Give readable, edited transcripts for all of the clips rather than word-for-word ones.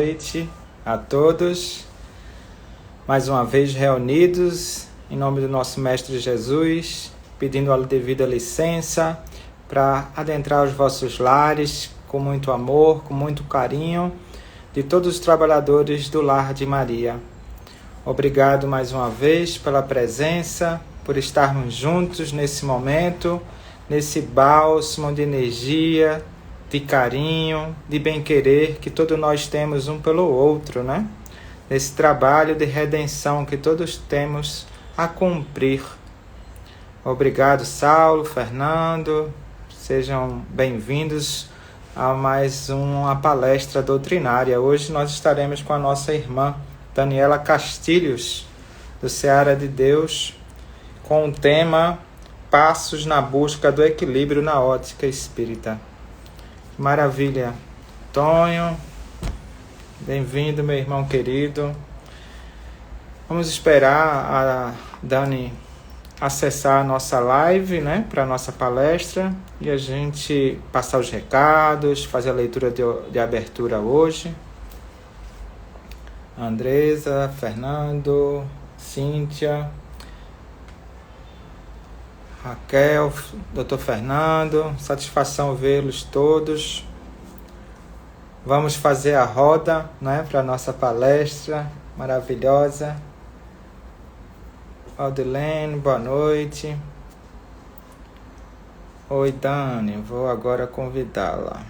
Noite a todos, mais uma vez reunidos em nome do nosso Mestre Jesus, pedindo a devida licença para adentrar os vossos lares com muito amor, com muito carinho, de todos os trabalhadores do Lar de Maria. Obrigado mais uma vez pela presença, por estarmos juntos nesse momento, nesse bálsamo de energia, de carinho, de bem-querer que todos nós temos um pelo outro, né? Nesse trabalho de redenção que todos temos a cumprir. Obrigado, Saulo, Fernando, sejam bem-vindos a mais uma palestra doutrinária. Hoje nós estaremos com a nossa irmã Daniela Castilhos, do Seara de Deus, com o tema Passos na Busca do Equilíbrio na Ótica Espírita. Maravilha. Tonho, bem-vindo, meu irmão querido. Vamos esperar a Dani acessar a nossa live, né, para a nossa palestra, e a gente passar os recados, fazer a leitura de abertura hoje. Andresa, Fernando, Cíntia, Raquel, Dr. Fernando, satisfação vê-los todos. Vamos fazer a roda, né, para a nossa palestra maravilhosa. Aldilene, boa noite. Oi, Dani, vou agora convidá-la.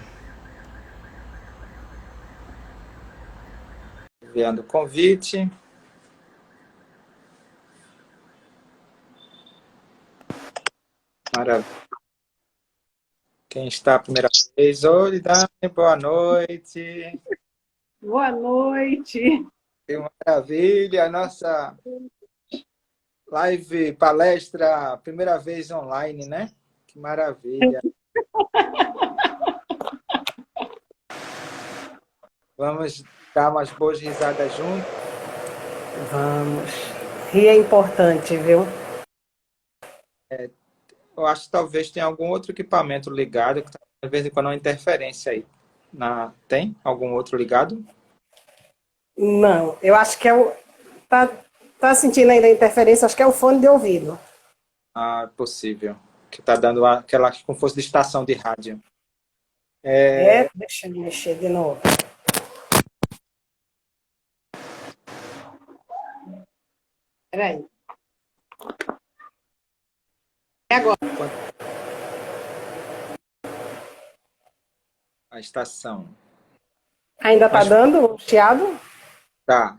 Enviando o convite. Maravilha. Quem está a primeira vez? Oi, Dani, boa noite. Boa noite. Que maravilha, nossa live, palestra, primeira vez online, né? Que maravilha. Vamos dar umas boas risadas juntos? Vamos. Rir é importante, viu? Eu acho que talvez tenha algum outro equipamento ligado, que de vez em quando uma interferência aí. Tem algum outro ligado? Não, eu acho que é o. Tá sentindo ainda a interferência? Acho que é o fone de ouvido. Ah, possível. Que está dando aquela como fosse de estação de rádio. Deixa eu mexer de novo. Peraí. É agora. A estação. Ainda tá dando um chiado? Tá.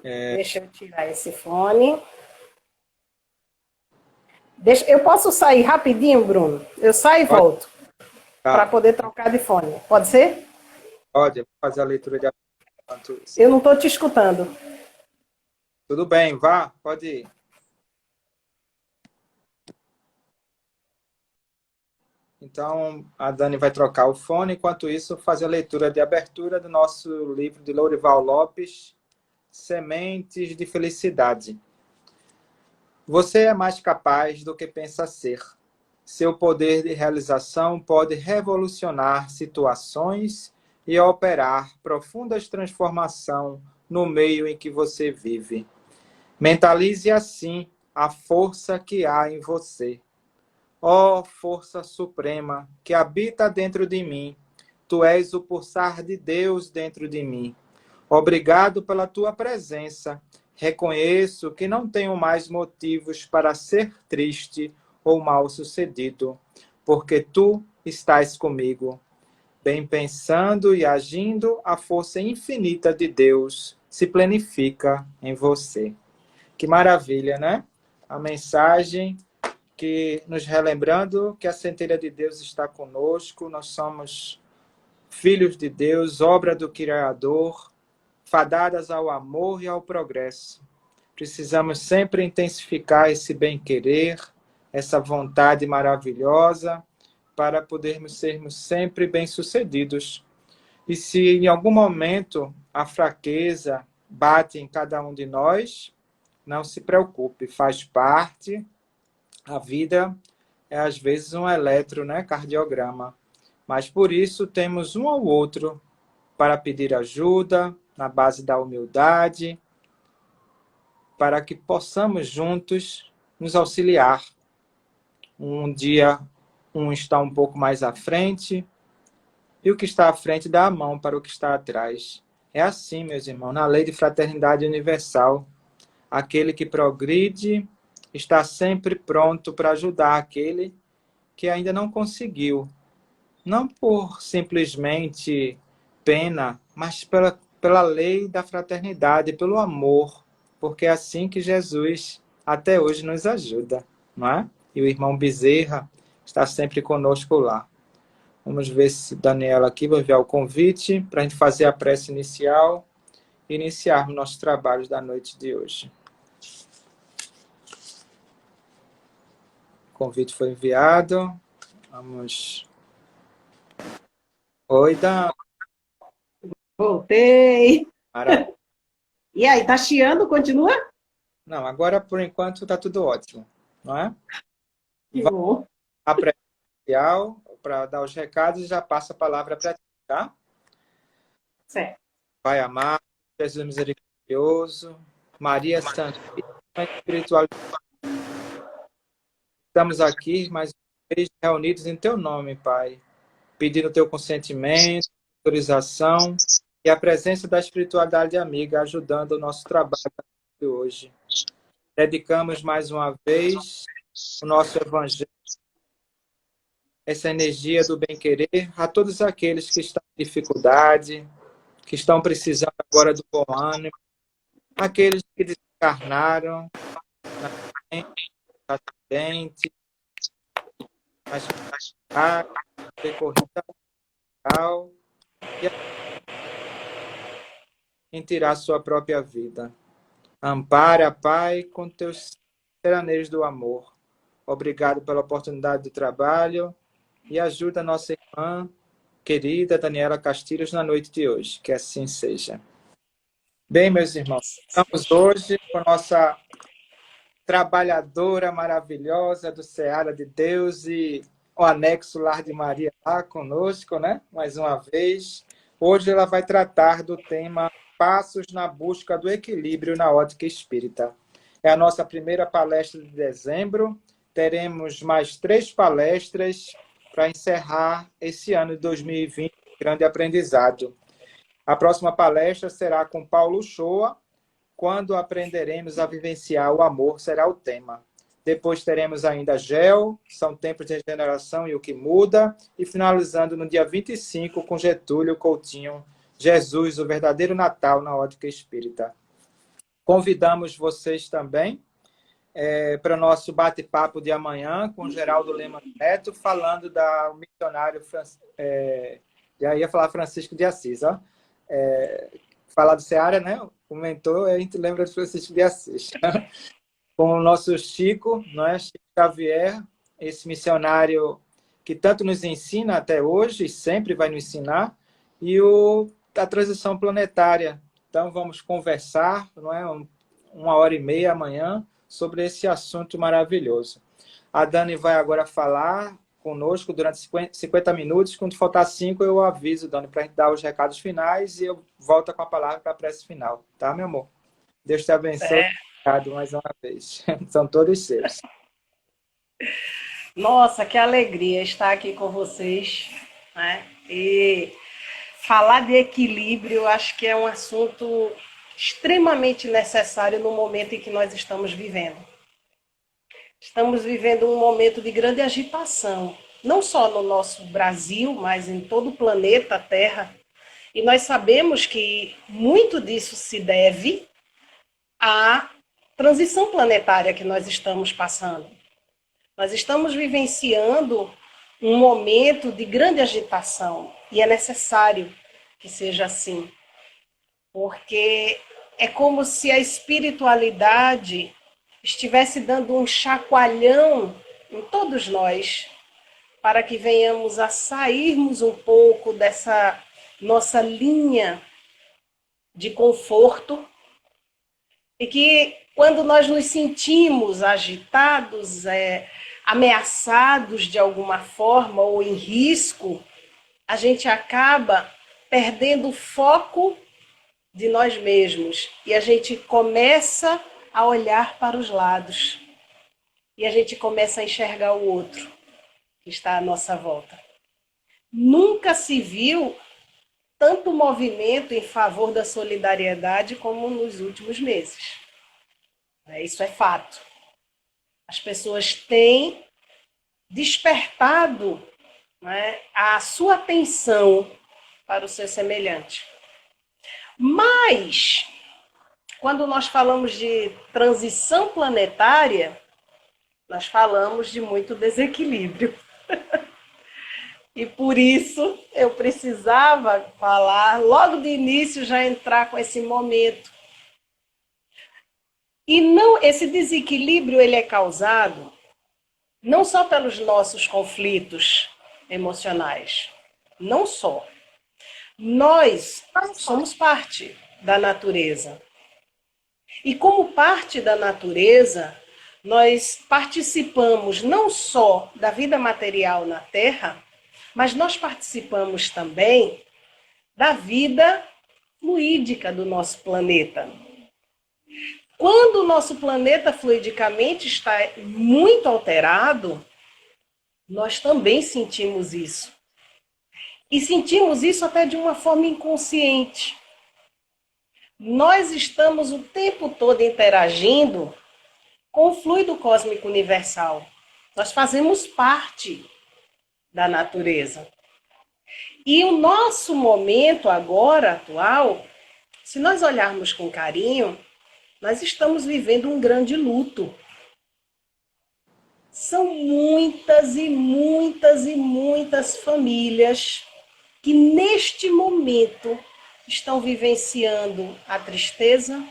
Deixa eu tirar esse fone. Eu posso sair rapidinho, Bruno? Eu saio e volto. Para poder trocar de fone. Pode ser? Pode, eu vou fazer a leitura de Eu não estou te escutando. Tudo bem, vá, pode ir. Então, a Dani vai trocar o fone, enquanto isso, fazer a leitura de abertura do nosso livro de Lourival Lopes, Sementes de Felicidade. Você é mais capaz do que pensa ser. Seu poder de realização pode revolucionar situações e operar profundas transformações no meio em que você vive. Mentalize assim a força que há em você. Ó força suprema que habita dentro de mim, tu és o pulsar de Deus dentro de mim. Obrigado pela tua presença. Reconheço que não tenho mais motivos para ser triste ou mal-sucedido, porque tu estás comigo. Bem pensando e agindo, a força infinita de Deus se planifica em você. Que maravilha, né? A mensagem que nos relembrando que a centelha de Deus está conosco, nós somos filhos de Deus, obra do Criador, fadadas ao amor e ao progresso. Precisamos sempre intensificar esse bem-querer, essa vontade maravilhosa, para podermos sermos sempre bem-sucedidos. E se em algum momento a fraqueza bate em cada um de nós, não se preocupe, faz parte. A vida é, às vezes, um eletrocardiograma. Mas por isso temos um ao outro para pedir ajuda, na base da humildade, para que possamos juntos nos auxiliar. Um dia um está um pouco mais à frente, e o que está à frente dá a mão para o que está atrás. É assim, meus irmãos, na lei de fraternidade universal. Aquele que progride está sempre pronto para ajudar aquele que ainda não conseguiu. Não por simplesmente pena, mas pela lei da fraternidade, pelo amor, porque é assim que Jesus até hoje nos ajuda, não é? E o irmão Bezerra está sempre conosco lá. Vamos ver se Daniela aqui vai enviar o convite para a gente fazer a prece inicial e iniciarmos nossos trabalhos da noite de hoje. O convite foi enviado. Vamos. Oi, Dan. Voltei. Maravilha. E aí, tá chiando? Continua? Não, agora por enquanto está tudo ótimo, não é? Que Vamos bom. à prece inicial para dar os recados e já passa a palavra para ti, tá? Certo. Pai amado, Jesus misericordioso, Maria Santíssima Espiritual. Estamos aqui mais uma vez reunidos em teu nome, Pai, pedindo teu consentimento, autorização e a presença da espiritualidade amiga ajudando o nosso trabalho de hoje. Dedicamos mais uma vez o nosso evangelho, essa energia do bem-querer a todos aqueles que estão em dificuldade, que estão precisando agora do bom ânimo, aqueles que desencarnaram na acidente, nas percorrida e em tirar sua própria vida. Ampara, Pai, com teus sereneiros do amor. Obrigado pela oportunidade do trabalho e ajuda a nossa irmã querida Daniela Castilhos na noite de hoje. Que assim seja. Bem, meus irmãos, estamos hoje com a nossa trabalhadora maravilhosa do Seara de Deus e o anexo Lar de Maria lá conosco, né? Mais uma vez. Hoje ela vai tratar do tema Passos na busca do equilíbrio na ótica espírita. É a nossa primeira palestra de dezembro. Teremos mais 3 palestras para encerrar esse ano de 2020, grande aprendizado. A próxima palestra será com Paulo Shoa, quando aprenderemos a vivenciar o amor, será o tema. Depois teremos ainda Gel, São Tempos de Regeneração e o que Muda, e finalizando no dia 25 com Getúlio Coutinho, Jesus, o verdadeiro Natal na ótica espírita. Convidamos vocês também para o nosso bate-papo de amanhã com Geraldo Lema Neto, falando da missionário, já ia falar Francisco de Assis, ó. Falar do Seara, né? O mentor, a gente lembra de Francisco de Assis. Com o nosso Chico, né? Chico Xavier, esse missionário que tanto nos ensina até hoje, e sempre vai nos ensinar, e a transição planetária. Então, vamos conversar, não é? 1h30 amanhã, sobre esse assunto maravilhoso. A Dani vai agora falar conosco durante 50 minutos. Quando faltar 5, eu aviso, Dani, para a gente dar os recados finais e eu volto com a palavra para a prece final. Tá, meu amor? Deus te abençoe. Obrigado mais uma vez. São todos seus. Nossa, que alegria estar aqui com vocês, né? E falar de equilíbrio, acho que é um assunto extremamente necessário no momento em que nós estamos vivendo. Estamos vivendo um momento de grande agitação, não só no nosso Brasil, mas em todo o planeta Terra. E nós sabemos que muito disso se deve à transição planetária que nós estamos passando. Nós estamos vivenciando um momento de grande agitação e é necessário que seja assim, porque é como se a espiritualidade estivesse dando um chacoalhão em todos nós, para que venhamos a sairmos um pouco dessa nossa linha de conforto e que quando nós nos sentimos agitados, ameaçados de alguma forma ou em risco, a gente acaba perdendo o foco de nós mesmos e a gente começa a olhar para os lados e a gente começa a enxergar o outro que está à nossa volta. Nunca se viu tanto movimento em favor da solidariedade como nos últimos meses. Isso é fato. As pessoas têm despertado, né, a sua atenção para o seu semelhante. Mas, quando nós falamos de transição planetária, nós falamos de muito desequilíbrio. E por isso eu precisava falar, logo de início já entrar com esse momento. E não, esse desequilíbrio ele é causado não só pelos nossos conflitos emocionais, não só. Nós somos parte da natureza. E como parte da natureza, nós participamos não só da vida material na Terra, mas nós participamos também da vida fluídica do nosso planeta. Quando o nosso planeta fluidicamente está muito alterado, nós também sentimos isso. E sentimos isso até de uma forma inconsciente. Nós estamos o tempo todo interagindo com o fluido cósmico universal. Nós fazemos parte da natureza. E o nosso momento agora, atual, se nós olharmos com carinho, nós estamos vivendo um grande luto. São muitas e muitas e muitas famílias que neste momento estão vivenciando a tristeza,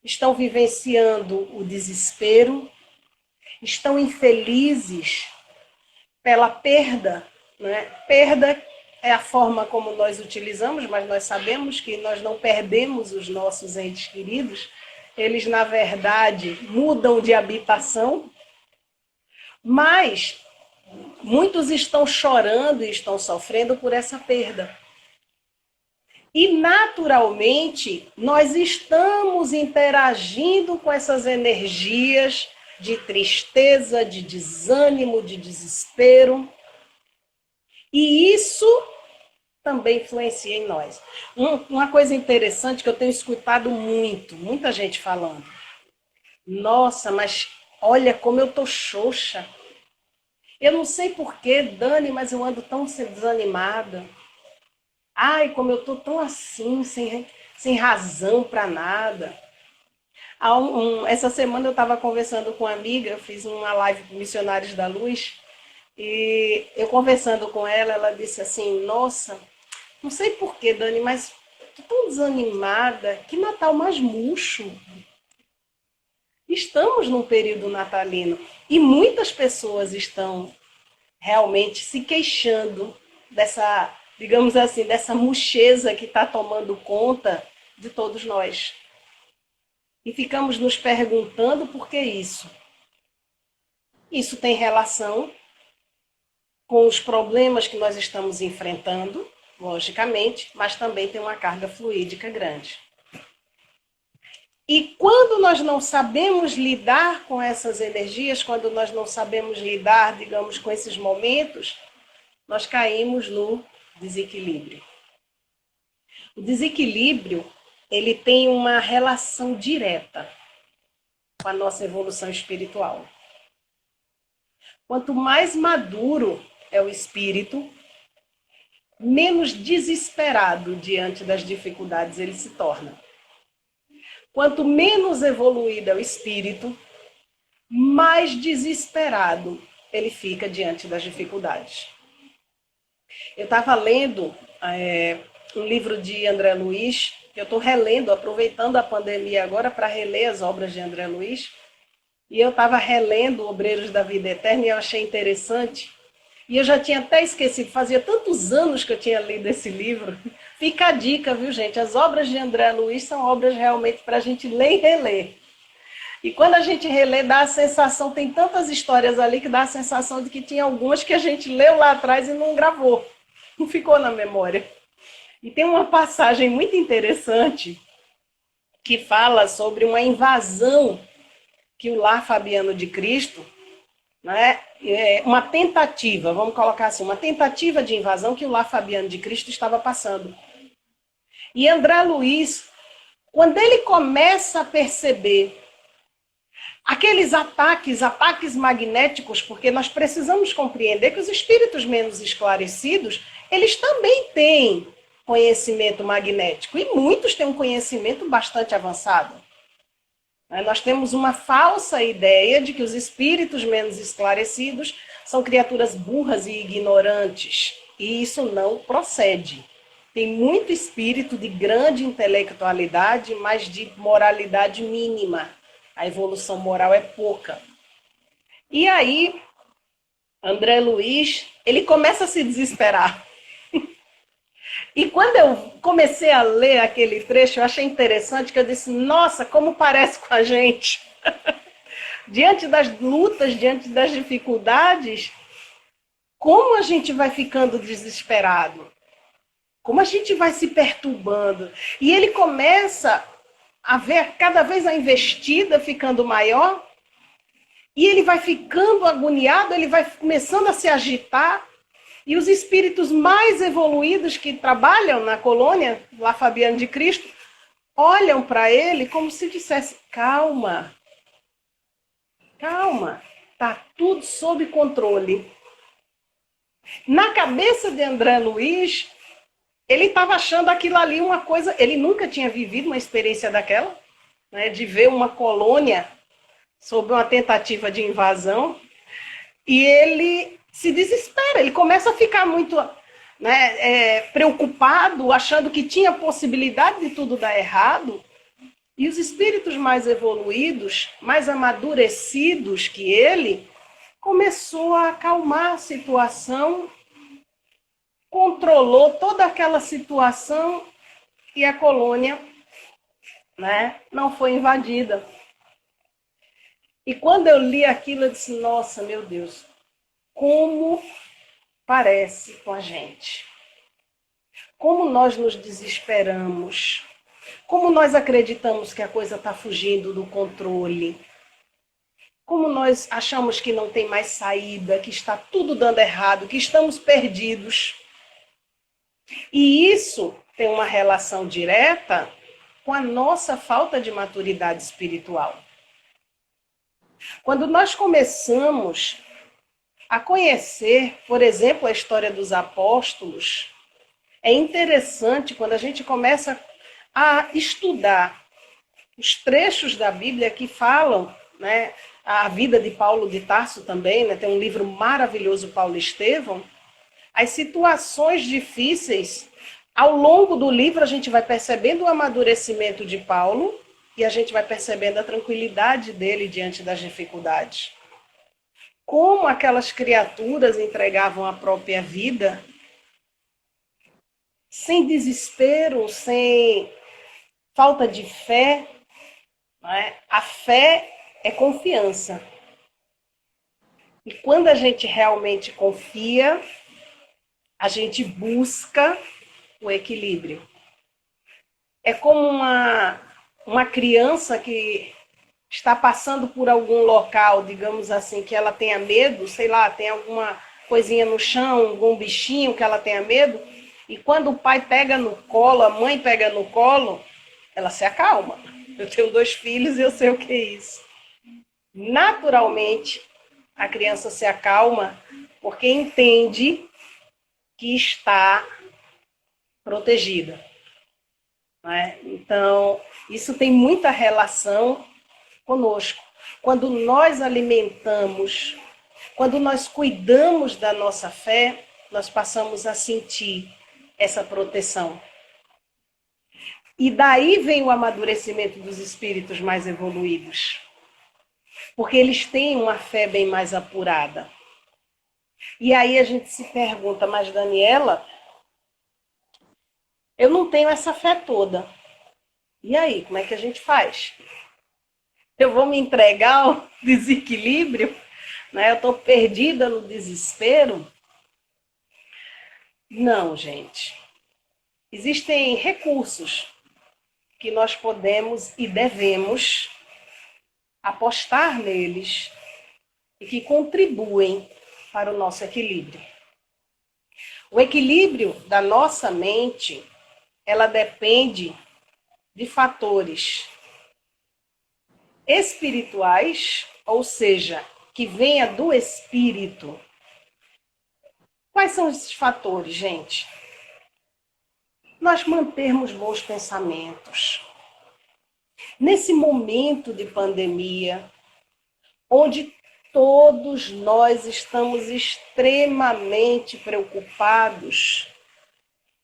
estão vivenciando o desespero, estão infelizes pela perda, né? Perda é a forma como nós utilizamos, mas nós sabemos que nós não perdemos os nossos entes queridos, eles, na verdade, mudam de habitação, mas muitos estão chorando e estão sofrendo por essa perda. E, naturalmente, nós estamos interagindo com essas energias de tristeza, de desânimo, de desespero. E isso também influencia em nós. Uma coisa interessante que eu tenho escutado muita gente falando. Nossa, mas olha como eu tô xoxa. Eu não sei porquê, Dani, mas eu ando tão desanimada. Ai, como eu tô tão assim, sem razão para nada. Essa semana eu estava conversando com uma amiga, eu fiz uma live com Missionários da Luz, e eu conversando com ela, ela disse assim, nossa, não sei porquê, Dani, mas tô tão desanimada, que Natal mais murcho. Estamos num período natalino e muitas pessoas estão realmente se queixando dessa, digamos assim, dessa murcheza que está tomando conta de todos nós. E ficamos nos perguntando por que isso. Isso tem relação com os problemas que nós estamos enfrentando, logicamente, mas também tem uma carga fluídica grande. E quando nós não sabemos lidar com essas energias, quando nós não sabemos lidar, digamos, com esses momentos, nós caímos no desequilíbrio. O desequilíbrio, ele tem uma relação direta com a nossa evolução espiritual. Quanto mais maduro é o espírito, menos desesperado diante das dificuldades ele se torna. Quanto menos evoluído é o espírito, mais desesperado ele fica diante das dificuldades. Eu estava lendo um livro de André Luiz, que eu estou relendo, aproveitando a pandemia agora para reler as obras de André Luiz, e eu estava relendo Obreiros da Vida Eterna e eu achei interessante, e eu já tinha até esquecido, fazia tantos anos que eu tinha lido esse livro. Fica a dica, viu, gente? As obras de André Luiz são obras realmente para a gente ler e reler. E quando a gente relê, dá a sensação, tem tantas histórias ali que dá a sensação de que tinha algumas que a gente leu lá atrás e não gravou. não ficou na memória. E tem uma passagem muito interessante que fala sobre uma invasão que o Lar Fabiano de Cristo, né, uma tentativa, vamos colocar assim, uma tentativa de invasão que o Lar Fabiano de Cristo estava passando. E André Luiz, quando ele começa a perceber aqueles ataques magnéticos, porque nós precisamos compreender que os espíritos menos esclarecidos, eles também têm conhecimento magnético, e muitos têm um conhecimento bastante avançado. Nós temos uma falsa ideia de que os espíritos menos esclarecidos são criaturas burras e ignorantes, e isso não procede. Tem muito espírito de grande intelectualidade, mas de moralidade mínima. A evolução moral é pouca. E aí, André Luiz, ele começa a se desesperar. E quando eu comecei a ler aquele trecho, eu achei interessante, que eu disse, nossa, como parece com a gente. Diante das lutas, diante das dificuldades, como a gente vai ficando desesperado? Como a gente vai se perturbando? E ele começa a ver cada vez a investida ficando maior, e ele vai ficando agoniado, ele vai começando a se agitar, e os espíritos mais evoluídos que trabalham na colônia, lá Fabiano de Cristo, olham para ele como se dissesse, calma, calma, está tudo sob controle. Na cabeça de André Luiz, ele estava achando aquilo ali uma coisa, ele nunca tinha vivido uma experiência daquela, né, de ver uma colônia sob uma tentativa de invasão, e ele se desespera, ele começa a ficar muito, né, preocupado, achando que tinha possibilidade de tudo dar errado, e os espíritos mais evoluídos, mais amadurecidos que ele, começou a acalmar a situação, controlou toda aquela situação e a colônia, né, não foi invadida. E quando eu li aquilo, eu disse, nossa, meu Deus, como parece com a gente. Como nós nos desesperamos. Como nós acreditamos que a coisa está fugindo do controle. Como nós achamos que não tem mais saída, que está tudo dando errado, que estamos perdidos. E isso tem uma relação direta com a nossa falta de maturidade espiritual. Quando nós começamos a conhecer, por exemplo, a história dos apóstolos, é interessante quando a gente começa a estudar os trechos da Bíblia que falam, né, a vida de Paulo de Tarso também, né, tem um livro maravilhoso, Paulo Estevão, as situações difíceis, ao longo do livro a gente vai percebendo o amadurecimento de Paulo e a gente vai percebendo a tranquilidade dele diante das dificuldades. Como aquelas criaturas entregavam a própria vida sem desespero, sem falta de fé. Né? A fé é confiança. E quando a gente realmente confia, a gente busca o equilíbrio. É como uma criança que está passando por algum local, digamos assim, que ela tenha medo, sei lá, tem alguma coisinha no chão, algum bichinho que ela tenha medo, e quando o pai pega no colo, a mãe pega no colo, ela se acalma. Eu tenho 2 filhos e eu sei o que é isso. Naturalmente, a criança se acalma porque entende que está protegida. Né? Então, isso tem muita relação conosco. Quando nós alimentamos, quando nós cuidamos da nossa fé, nós passamos a sentir essa proteção. E daí vem o amadurecimento dos espíritos mais evoluídos. Porque eles têm uma fé bem mais apurada. E aí a gente se pergunta, mas Daniela, eu não tenho essa fé toda. E aí, como é que a gente faz? Eu vou me entregar ao desequilíbrio? Né? Eu estou perdida no desespero? Não, gente. Existem recursos que nós podemos e devemos apostar neles e que contribuem para o nosso equilíbrio. O equilíbrio da nossa mente, ela depende de fatores espirituais, ou seja, que venha do espírito. Quais são esses fatores, gente? Nós mantermos bons pensamentos. Nesse momento de pandemia, onde todos nós estamos extremamente preocupados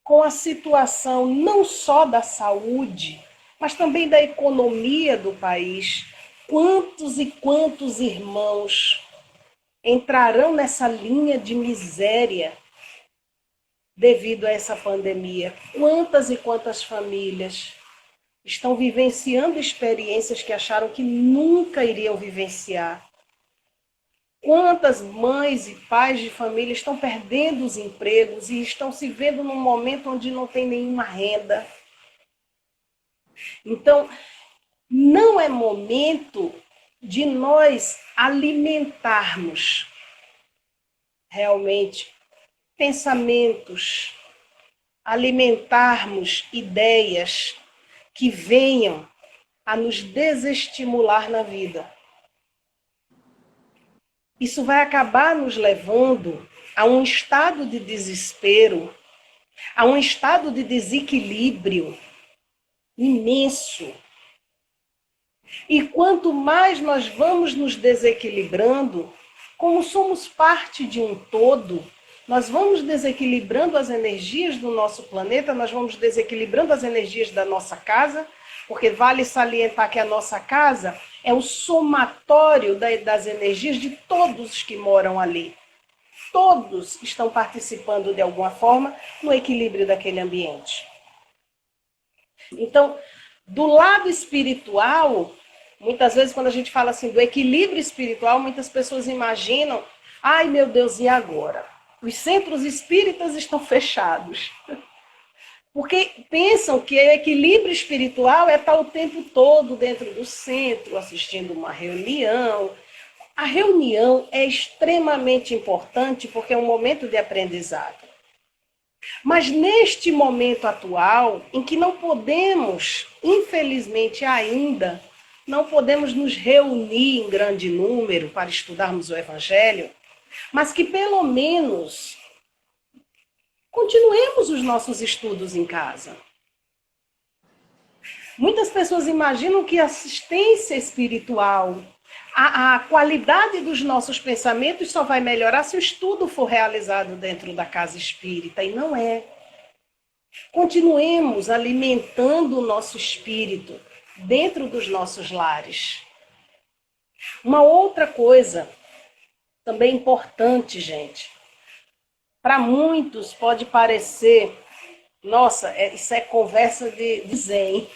com a situação não só da saúde, mas também da economia do país. Quantos e quantos irmãos entrarão nessa linha de miséria devido a essa pandemia? Quantas e quantas famílias estão vivenciando experiências que acharam que nunca iriam vivenciar? Quantas mães e pais de família estão perdendo os empregos e estão se vendo num momento onde não tem nenhuma renda? Então, não é momento de nós alimentarmos realmente pensamentos, alimentarmos ideias que venham a nos desestimular na vida. Isso vai acabar nos levando a um estado de desespero, a um estado de desequilíbrio imenso. E quanto mais nós vamos nos desequilibrando, como somos parte de um todo, nós vamos desequilibrando as energias do nosso planeta, nós vamos desequilibrando as energias da nossa casa, porque vale salientar que a nossa casa é o somatório das energias de todos que moram ali. Todos estão participando de alguma forma no equilíbrio daquele ambiente. Então, do lado espiritual, muitas vezes quando a gente fala assim do equilíbrio espiritual, muitas pessoas imaginam, ai meu Deus, e agora? Os centros espíritas estão fechados. Porque pensam que o equilíbrio espiritual é estar o tempo todo dentro do centro, assistindo uma reunião. A reunião é extremamente importante porque é um momento de aprendizado. Mas neste momento atual, em que não podemos, infelizmente ainda, não podemos nos reunir em grande número para estudarmos o Evangelho, mas que pelo menos continuemos os nossos estudos em casa. Muitas pessoas imaginam que a assistência espiritual, a qualidade dos nossos pensamentos só vai melhorar se o estudo for realizado dentro da casa espírita, e não é. Continuemos alimentando o nosso espírito dentro dos nossos lares. Uma outra coisa também importante, gente. Para muitos pode parecer, nossa, isso é conversa de zen.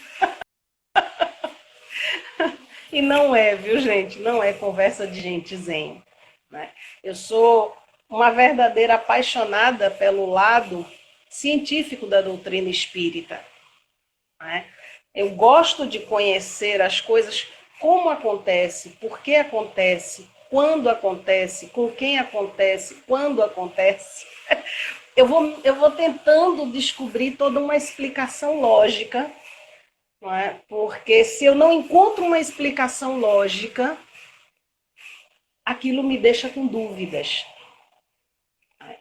E não é, viu, gente? Não é conversa de gente zen. Né? Eu sou uma verdadeira apaixonada pelo lado científico da doutrina espírita. Né? Eu gosto de conhecer as coisas, como acontece, por que acontece, quando acontece, com quem acontece, quando acontece. Eu vou tentando descobrir toda uma explicação lógica, não é? Porque se eu não encontro uma explicação lógica, aquilo me deixa com dúvidas.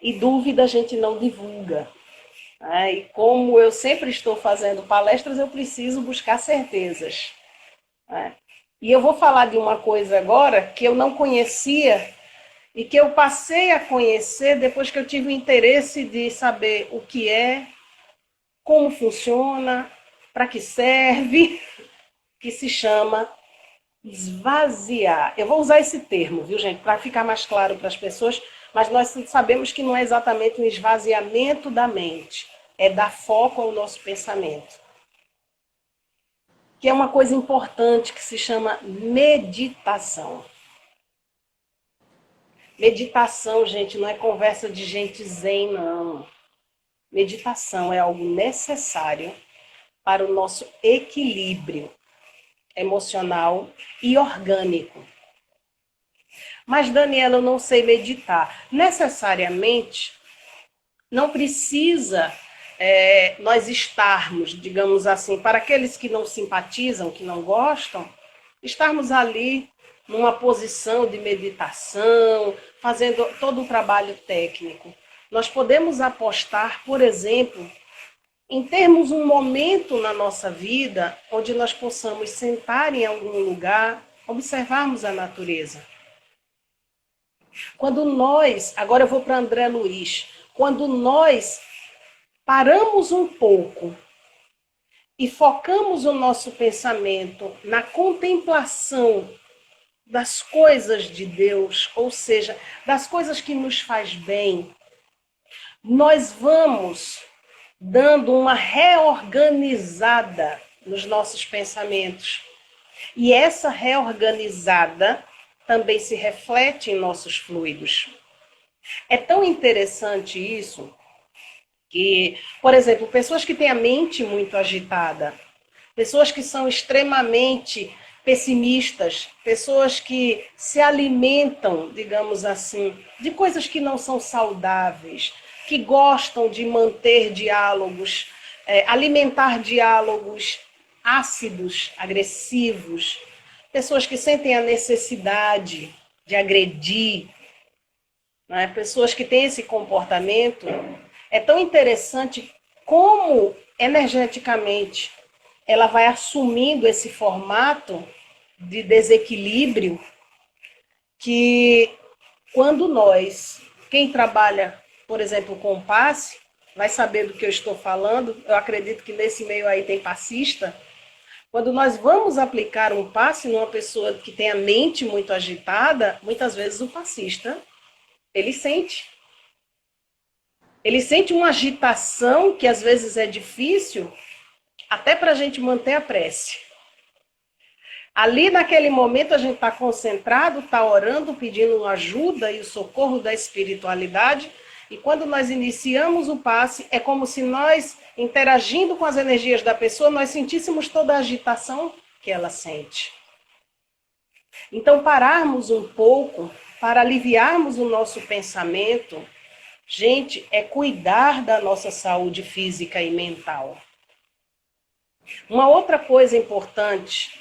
E dúvida a gente não divulga. E como eu sempre estou fazendo palestras, eu preciso buscar certezas. E eu vou falar de uma coisa agora que eu não conhecia e que eu passei a conhecer depois que eu tive o interesse de saber o que é, como funciona, para que serve, que se chama esvaziar. Eu vou usar esse termo, viu, gente, para ficar mais claro para as pessoas, mas nós sabemos que não é exatamente um esvaziamento da mente, é dar foco ao nosso pensamento. Que é uma coisa importante que se chama meditação. Meditação, gente, não é conversa de gente zen, não. Meditação é algo necessário para o nosso equilíbrio emocional e orgânico. Mas, Daniela, eu não sei meditar. Necessariamente, não precisa nós estarmos, digamos assim, para aqueles que não simpatizam, que não gostam, estarmos ali numa posição de meditação, fazendo todo o trabalho técnico. Nós podemos apostar, por exemplo, em termos um momento na nossa vida onde nós possamos sentar em algum lugar, observarmos a natureza. Quando nós, agora eu vou para André Luiz, quando nós paramos um pouco e focamos o nosso pensamento na contemplação das coisas de Deus, ou seja, das coisas que nos faz bem, nós vamos dando uma reorganizada nos nossos pensamentos. E essa reorganizada também se reflete em nossos fluidos. É tão interessante isso que, por exemplo, pessoas que têm a mente muito agitada, pessoas que são extremamente pessimistas, pessoas que se alimentam, digamos assim, de coisas que não são saudáveis, que gostam de manter diálogos, alimentar diálogos ácidos, agressivos, pessoas que sentem a necessidade de agredir, né? Pessoas que têm esse comportamento, é tão interessante como energeticamente ela vai assumindo esse formato de desequilíbrio que quando nós, quem trabalha, por exemplo, com passe, vai saber do que eu estou falando, eu acredito que nesse meio aí tem passista, quando nós vamos aplicar um passe numa pessoa que tem a mente muito agitada, muitas vezes o passista, ele sente. Ele sente uma agitação que às vezes é difícil, até para a gente manter a prece. Ali naquele momento a gente está concentrado, está orando, pedindo ajuda e o socorro da espiritualidade. E quando nós iniciamos o passe, é como se nós, interagindo com as energias da pessoa, nós sentíssemos toda a agitação que ela sente. Então, pararmos um pouco para aliviarmos o nosso pensamento, gente, é cuidar da nossa saúde física e mental. Uma outra coisa importante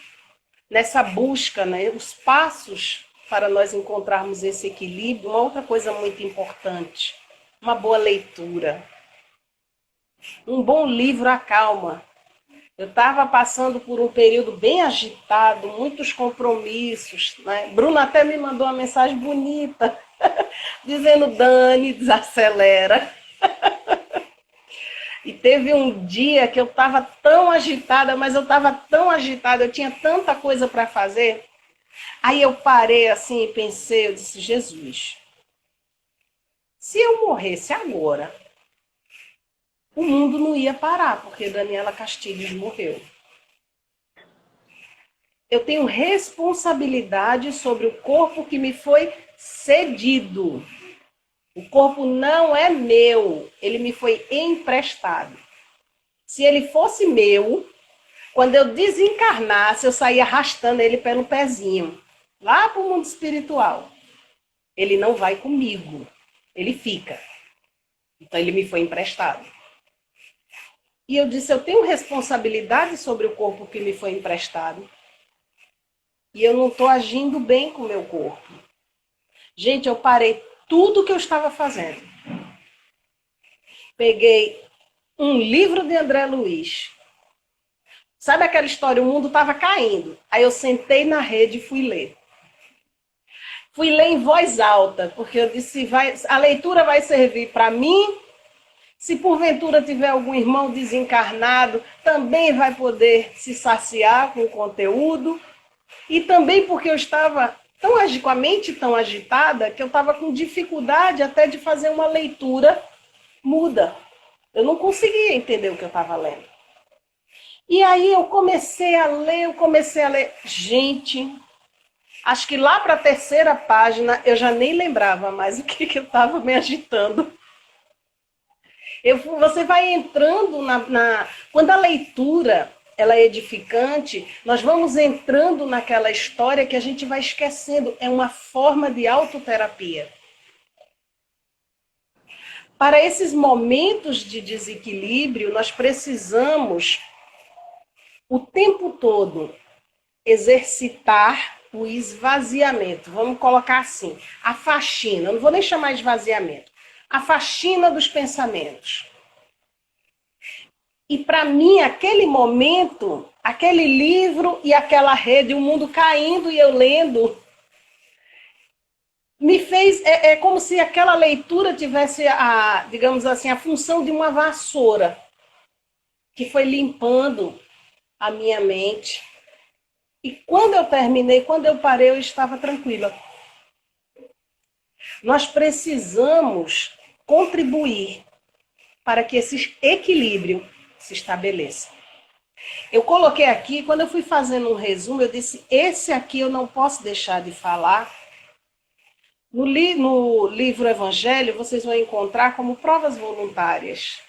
nessa busca, né, os passos para nós encontrarmos esse equilíbrio, uma outra coisa muito importante, uma boa leitura. Um bom livro acalma. Eu estava passando por um período bem agitado, muitos compromissos, né? Bruna até me mandou uma mensagem bonita, dizendo, Dani, desacelera. E teve um dia que eu estava tão agitada, mas eu estava tão agitada, eu tinha tanta coisa para fazer. Aí eu parei assim e pensei, eu disse, Jesus, se eu morresse agora, o mundo não ia parar, porque Daniela Castilhos morreu. Eu tenho responsabilidade sobre o corpo que me foi cedido. O corpo não é meu, ele me foi emprestado. Se ele fosse meu, quando eu desencarnasse, eu saía arrastando ele pelo pezinho, lá para o mundo espiritual. Ele não vai comigo, ele fica. Então ele me foi emprestado. E eu disse, eu tenho responsabilidade sobre o corpo que me foi emprestado. E eu não estou agindo bem com o meu corpo. Gente, eu parei tudo que eu estava fazendo. Peguei um livro de André Luiz. Sabe aquela história, o mundo estava caindo. Aí eu sentei na rede e fui ler. Fui ler em voz alta, porque eu disse, a leitura vai servir para mim. Se porventura tiver algum irmão desencarnado, também vai poder se saciar com o conteúdo. E também porque eu estava com a mente tão agitada que eu estava com dificuldade até de fazer uma leitura muda. Eu não conseguia entender o que eu estava lendo. E aí eu comecei a ler. Gente, acho que lá para a terceira página eu já nem lembrava mais o que eu estava me agitando. Você vai entrando quando a leitura ela é edificante, nós vamos entrando naquela história que a gente vai esquecendo. É uma forma de autoterapia. Para esses momentos de desequilíbrio, nós precisamos o tempo todo exercitar o esvaziamento. Vamos colocar assim, a faxina, não vou nem chamar de esvaziamento, a faxina dos pensamentos. E para mim, aquele momento, aquele livro e aquela rede, o mundo caindo e eu lendo, me fez, é como se aquela leitura tivesse digamos assim, a função de uma vassoura, que foi limpando a minha mente. E quando eu terminei, quando eu parei, eu estava tranquila. Nós precisamos contribuir para que esse equilíbrio se estabeleça. Eu coloquei aqui, quando eu fui fazendo um resumo, eu disse, esse aqui eu não posso deixar de falar. No livro Evangelho, vocês vão encontrar como provas voluntárias.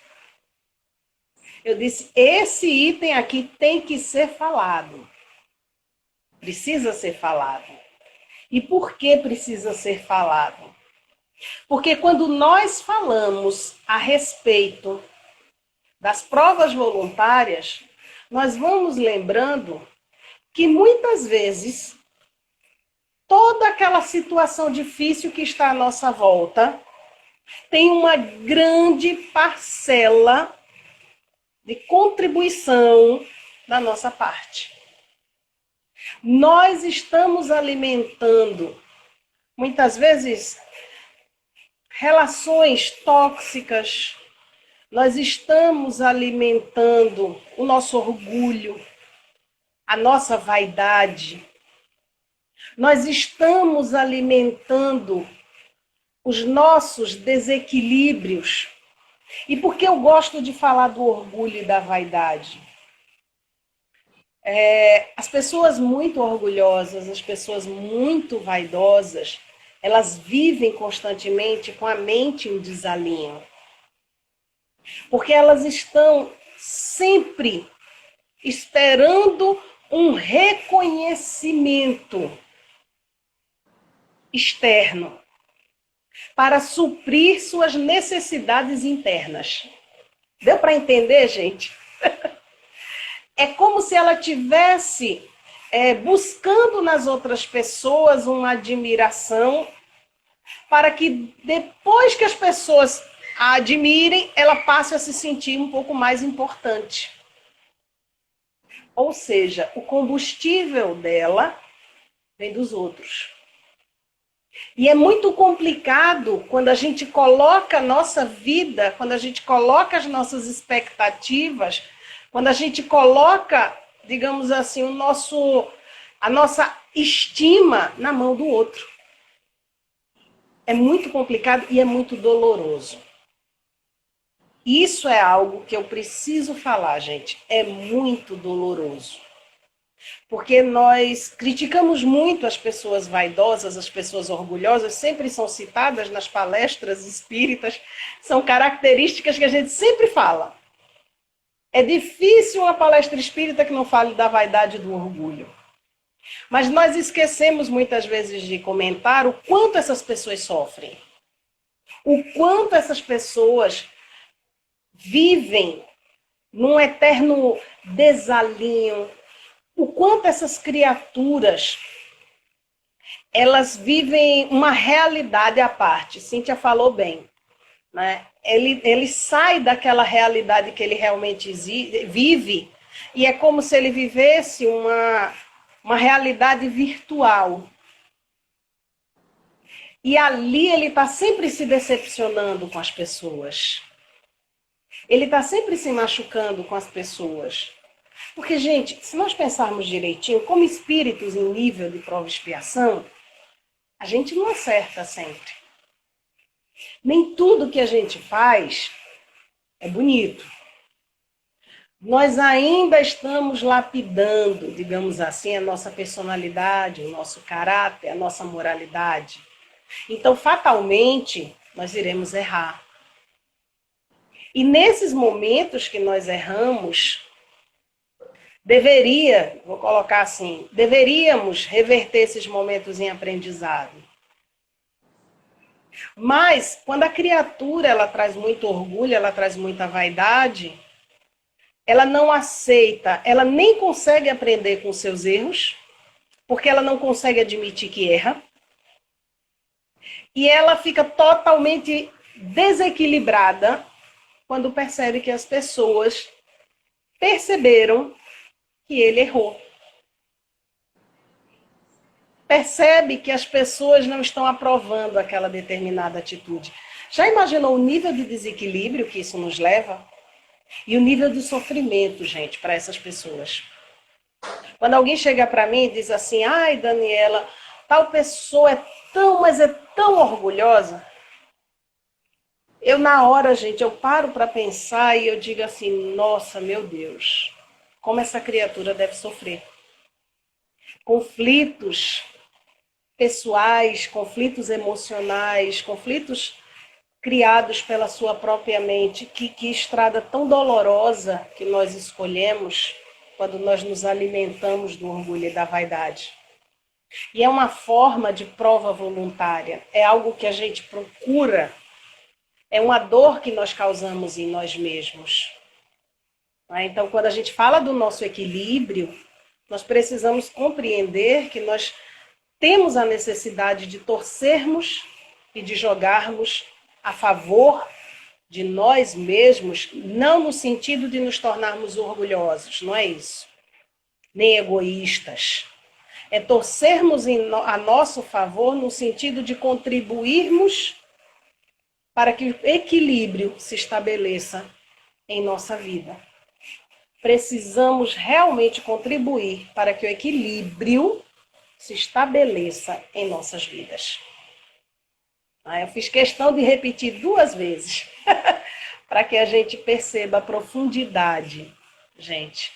Eu disse, esse item aqui tem que ser falado. Precisa ser falado. E por que precisa ser falado? Porque quando nós falamos a respeito das provas voluntárias, nós vamos lembrando que muitas vezes toda aquela situação difícil que está à nossa volta tem uma grande parcela de contribuição da nossa parte. Nós estamos alimentando, muitas vezes, relações tóxicas, nós estamos alimentando o nosso orgulho, a nossa vaidade, nós estamos alimentando os nossos desequilíbrios. E por que eu gosto de falar do orgulho e da vaidade? As pessoas muito orgulhosas, as pessoas muito vaidosas, elas vivem constantemente com a mente em desalinho. Porque elas estão sempre esperando um reconhecimento externo para suprir suas necessidades internas. Deu para entender, gente? É como se ela tivesse buscando nas outras pessoas uma admiração para que depois que as pessoas a admirem, ela passe a se sentir um pouco mais importante. Ou seja, o combustível dela vem dos outros. E é muito complicado quando a gente coloca a nossa vida, quando a gente coloca as nossas expectativas, quando a gente coloca, digamos assim, a nossa estima na mão do outro. É muito complicado e é muito doloroso. Isso é algo que eu preciso falar, gente. É muito doloroso. Porque nós criticamos muito as pessoas vaidosas, as pessoas orgulhosas, sempre são citadas nas palestras espíritas, são características que a gente sempre fala. É difícil uma palestra espírita que não fale da vaidade e do orgulho. Mas nós esquecemos muitas vezes de comentar o quanto essas pessoas sofrem. O quanto essas pessoas vivem num eterno desalinho. O quanto essas criaturas, elas vivem uma realidade à parte. Cíntia falou bem, né? Ele sai daquela realidade que ele realmente vive e é como se ele vivesse uma realidade virtual. E ali ele está sempre se decepcionando com as pessoas. Ele está sempre se machucando com as pessoas. Porque, gente, se nós pensarmos direitinho, como espíritos em nível de prova e expiação, a gente não acerta sempre. Nem tudo que a gente faz é bonito. Nós ainda estamos lapidando, digamos assim, a nossa personalidade, o nosso caráter, a nossa moralidade. Então, fatalmente, nós iremos errar. E nesses momentos que nós erramos, vou colocar assim, deveríamos reverter esses momentos em aprendizado. Mas, quando a criatura ela traz muito orgulho, ela traz muita vaidade, ela não aceita, ela nem consegue aprender com seus erros, porque ela não consegue admitir que erra, e ela fica totalmente desequilibrada quando percebe que as pessoas perceberam que ele errou. Percebe que as pessoas não estão aprovando aquela determinada atitude. Já imaginou o nível de desequilíbrio que isso nos leva? E o nível de sofrimento, gente, para essas pessoas. Quando alguém chega para mim e diz assim, ai, Daniela, tal pessoa mas é tão orgulhosa. Eu, na hora, gente, eu paro para pensar e eu digo assim, nossa, meu Deus, como essa criatura deve sofrer. Conflitos pessoais, conflitos emocionais, conflitos criados pela sua própria mente, que estrada tão dolorosa que nós escolhemos quando nós nos alimentamos do orgulho e da vaidade. E é uma forma de prova voluntária, é algo que a gente procura, é uma dor que nós causamos em nós mesmos. Então, quando a gente fala do nosso equilíbrio, nós precisamos compreender que nós temos a necessidade de torcermos e de jogarmos a favor de nós mesmos, não no sentido de nos tornarmos orgulhosos, não é isso, nem egoístas. É torcermos a nosso favor no sentido de contribuirmos para que o equilíbrio se estabeleça em nossa vida. Precisamos realmente contribuir para que o equilíbrio se estabeleça em nossas vidas. Eu fiz questão de repetir 2 vezes, para que a gente perceba a profundidade, gente,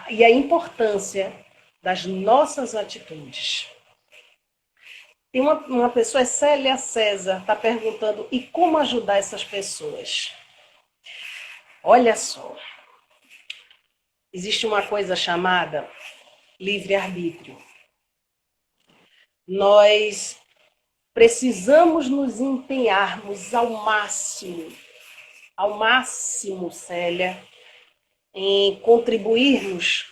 e a importância das nossas atitudes. Tem uma pessoa, Célia César, está perguntando, e como ajudar essas pessoas? Olha só, existe uma coisa chamada livre-arbítrio. Nós precisamos nos empenharmos ao máximo, Célia, em contribuirmos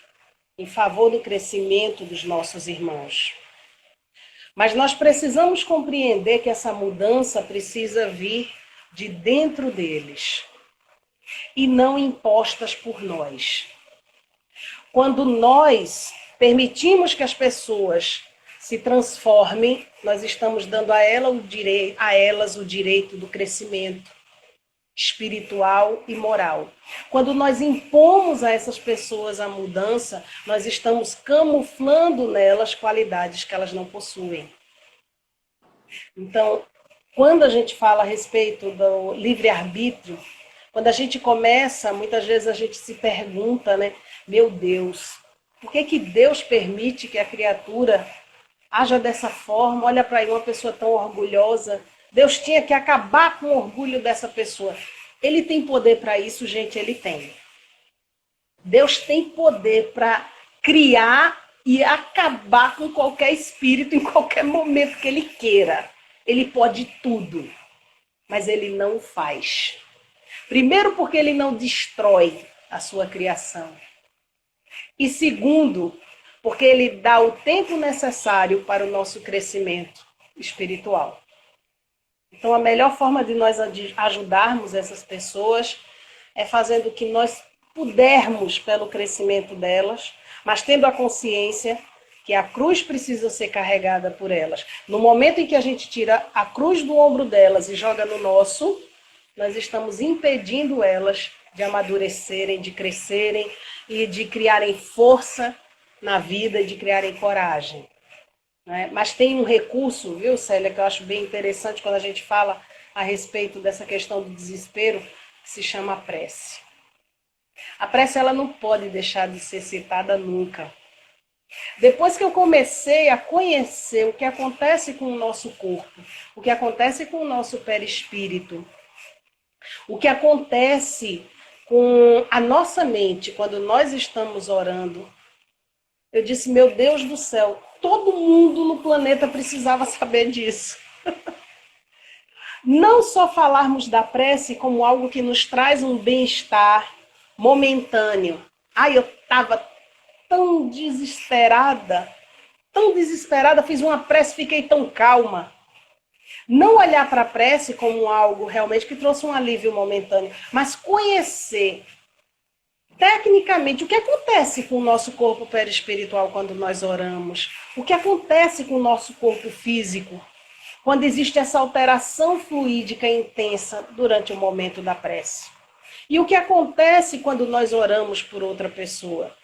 em favor do crescimento dos nossos irmãos. Mas nós precisamos compreender que essa mudança precisa vir de dentro deles e não impostas por nós. Quando nós permitimos que as pessoas se transformem, nós estamos dando a elas o direito do crescimento espiritual e moral. Quando nós impomos a essas pessoas a mudança, nós estamos camuflando nelas qualidades que elas não possuem. Então, quando a gente fala a respeito do livre-arbítrio, quando a gente começa, muitas vezes a gente se pergunta, né? Meu Deus, por que Deus permite que a criatura haja dessa forma? Olha para aí, uma pessoa tão orgulhosa. Deus tinha que acabar com o orgulho dessa pessoa. Ele tem poder para isso, gente, ele tem. Deus tem poder para criar e acabar com qualquer espírito em qualquer momento que ele queira. Ele pode tudo, mas ele não o faz. Primeiro, porque ele não destrói a sua criação. E segundo, porque ele dá o tempo necessário para o nosso crescimento espiritual. Então, a melhor forma de nós ajudarmos essas pessoas é fazendo o que nós pudermos pelo crescimento delas, mas tendo a consciência que a cruz precisa ser carregada por elas. No momento em que a gente tira a cruz do ombro delas e joga no nosso, nós estamos impedindo elas de amadurecerem, de crescerem e de criarem força na vida e de criarem coragem. Mas tem um recurso, viu, Célia, que eu acho bem interessante quando a gente fala a respeito dessa questão do desespero, que se chama prece. A prece, ela não pode deixar de ser citada nunca. Depois que eu comecei a conhecer o que acontece com o nosso corpo, o que acontece com o nosso perispírito, O que acontece com a nossa mente quando nós estamos orando, eu disse, meu Deus do céu, todo mundo no planeta precisava saber disso. Não só falarmos da prece como algo que nos traz um bem-estar momentâneo. Ai, eu estava tão desesperada, fiz uma prece, fiquei tão calma. Não olhar para a prece como algo realmente que trouxe um alívio momentâneo, mas conhecer tecnicamente o que acontece com o nosso corpo perispiritual quando nós oramos, o que acontece com o nosso corpo físico quando existe essa alteração fluídica intensa durante o momento da prece. E o que acontece quando nós oramos por outra pessoa.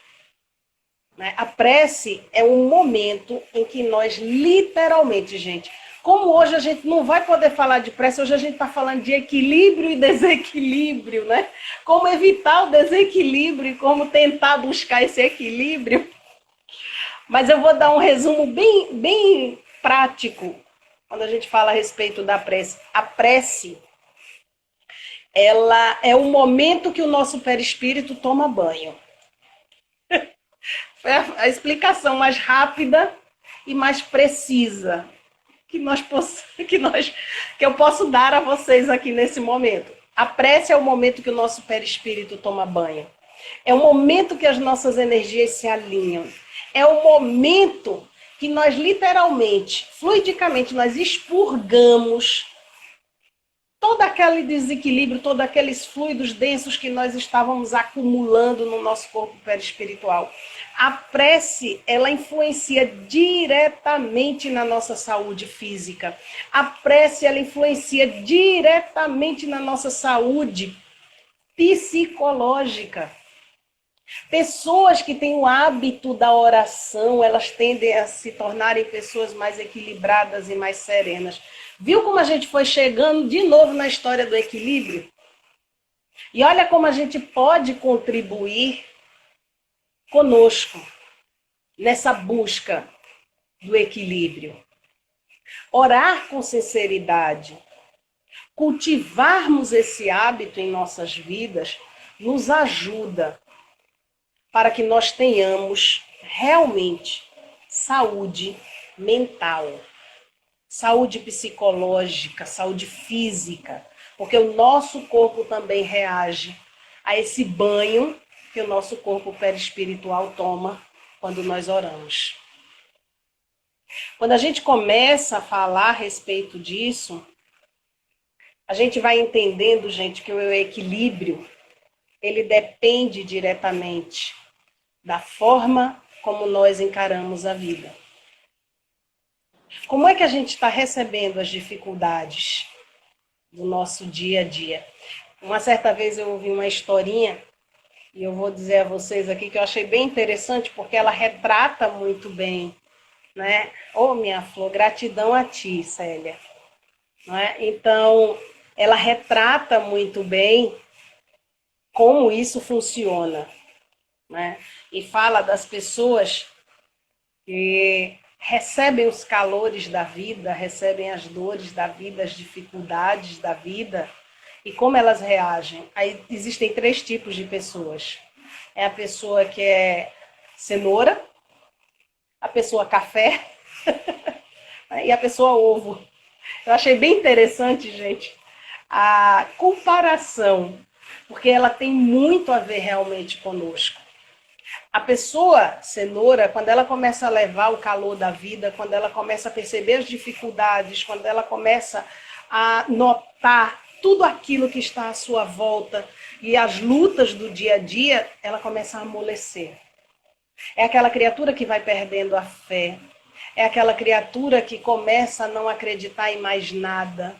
A prece é um momento em que nós literalmente, gente, como hoje a gente não vai poder falar de prece, hoje a gente está falando de equilíbrio e desequilíbrio, né? Como evitar o desequilíbrio e como tentar buscar esse equilíbrio. Mas eu vou dar um resumo bem prático quando a gente fala a respeito da prece. A prece, ela é o momento que o nosso perispírito toma banho. Foi a explicação mais rápida e mais precisa que eu posso dar a vocês aqui nesse momento. A prece é o momento que o nosso perispírito toma banho. É o momento que as nossas energias se alinham. É o momento que nós literalmente, fluidicamente, nós expurgamos todo aquele desequilíbrio, todos aqueles fluidos densos que nós estávamos acumulando no nosso corpo perispiritual. A prece, ela influencia diretamente na nossa saúde física. A prece, ela influencia diretamente na nossa saúde psicológica. Pessoas que têm o hábito da oração, elas tendem a se tornarem pessoas mais equilibradas e mais serenas. Viu como a gente foi chegando de novo na história do equilíbrio? E olha como a gente pode contribuir conosco nessa busca do equilíbrio. Orar com sinceridade, cultivarmos esse hábito em nossas vidas, nos ajuda para que nós tenhamos realmente saúde mental, saúde psicológica, saúde física, porque o nosso corpo também reage a esse banho que o nosso corpo perispiritual toma quando nós oramos. Quando a gente começa a falar a respeito disso, a gente vai entendendo, gente, que o equilíbrio, ele depende diretamente da forma como nós encaramos a vida. Como é que a gente está recebendo as dificuldades do nosso dia a dia? Uma certa vez eu ouvi uma historinha, e eu vou dizer a vocês aqui que eu achei bem interessante, porque ela retrata muito bem, né? Ô, minha flor, gratidão a ti, Célia. Não é? Então, ela retrata muito bem como isso funciona, né? E fala das pessoas que recebem os calores da vida, recebem as dores da vida, as dificuldades da vida, e como elas reagem. Aí existem 3 tipos de pessoas. É a pessoa que é cenoura, a pessoa café e a pessoa ovo. Eu achei bem interessante, gente, a comparação, porque ela tem muito a ver realmente conosco. A pessoa cenoura, quando ela começa a levar o calor da vida, quando ela começa a perceber as dificuldades, quando ela começa a notar tudo aquilo que está à sua volta e as lutas do dia a dia, ela começa a amolecer. É aquela criatura que vai perdendo a fé. É aquela criatura que começa a não acreditar em mais nada.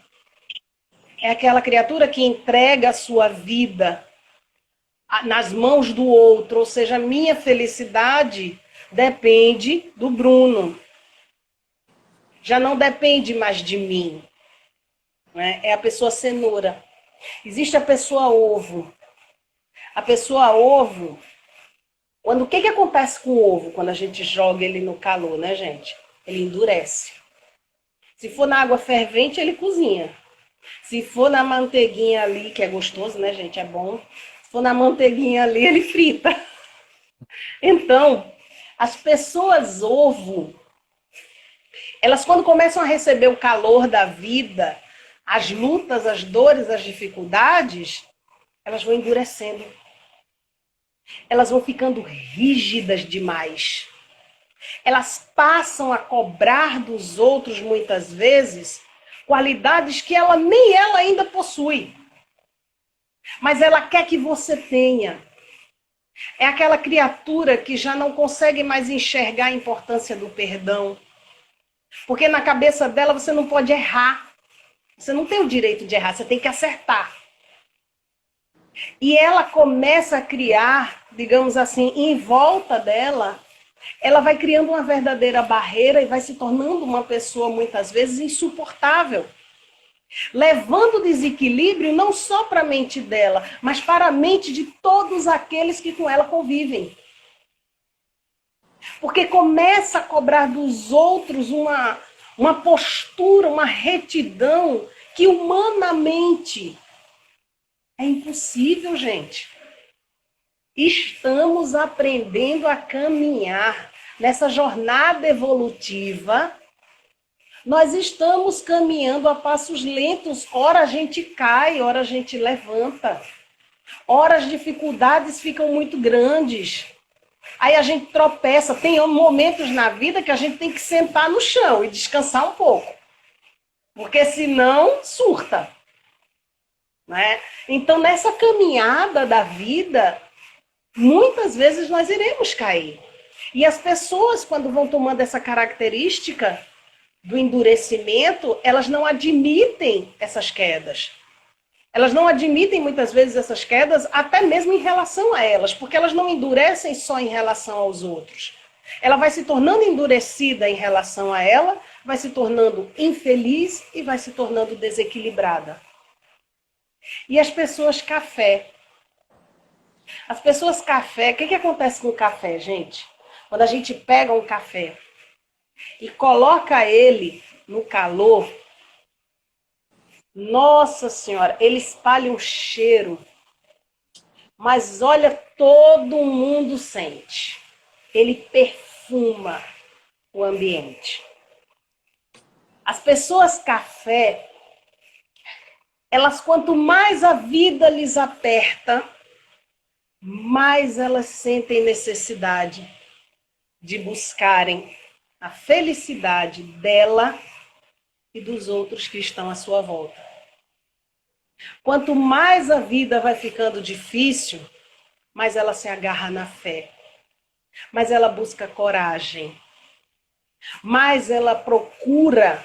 É aquela criatura que entrega a sua vida nas mãos do outro, ou seja, a minha felicidade depende do Bruno. Já não depende mais de mim. Né? É a pessoa cenoura. Existe a pessoa ovo. A pessoa ovo, o que acontece com o ovo quando a gente joga ele no calor, né, gente? Ele endurece. Se for na água fervente, ele cozinha. Se for na manteiguinha ali, que é gostoso, né, gente? É bom. Se for na manteiguinha ali, ele frita. Então, as pessoas ovo, elas quando começam a receber o calor da vida, as lutas, as dores, as dificuldades, elas vão endurecendo. Elas vão ficando rígidas demais. Elas passam a cobrar dos outros, muitas vezes, qualidades que nem ela ainda possui. Mas ela quer que você tenha. É aquela criatura que já não consegue mais enxergar a importância do perdão. Porque na cabeça dela você não pode errar. Você não tem o direito de errar, você tem que acertar. E ela começa a criar, digamos assim, em volta dela, ela vai criando uma verdadeira barreira e vai se tornando uma pessoa, muitas vezes, insuportável. Levando desequilíbrio não só para a mente dela, mas para a mente de todos aqueles que com ela convivem. Porque começa a cobrar dos outros uma postura, uma retidão que humanamente é impossível, gente. Estamos aprendendo a caminhar nessa jornada evolutiva. Nós estamos caminhando a passos lentos. Ora a gente cai, ora a gente levanta. Ora as dificuldades ficam muito grandes. Aí a gente tropeça. Tem momentos na vida que a gente tem que sentar no chão e descansar um pouco. Porque senão surta. Né? Então, nessa caminhada da vida, muitas vezes nós iremos cair. E as pessoas, quando vão tomando essa característica do endurecimento, elas não admitem essas quedas. Elas não admitem muitas vezes essas quedas, até mesmo em relação a elas, porque elas não endurecem só em relação aos outros. Ela vai se tornando endurecida em relação a ela, vai se tornando infeliz e vai se tornando desequilibrada. E as pessoas café. As pessoas café, o que acontece com o café, gente? Quando a gente pega um café e coloca ele no calor, nossa senhora, ele espalha um cheiro. Mas olha, todo mundo sente. Ele perfuma o ambiente. As pessoas café, elas quanto mais a vida lhes aperta, mais elas sentem necessidade de buscarem a felicidade dela e dos outros que estão à sua volta. Quanto mais a vida vai ficando difícil, mais ela se agarra na fé, mais ela busca coragem, mais ela procura,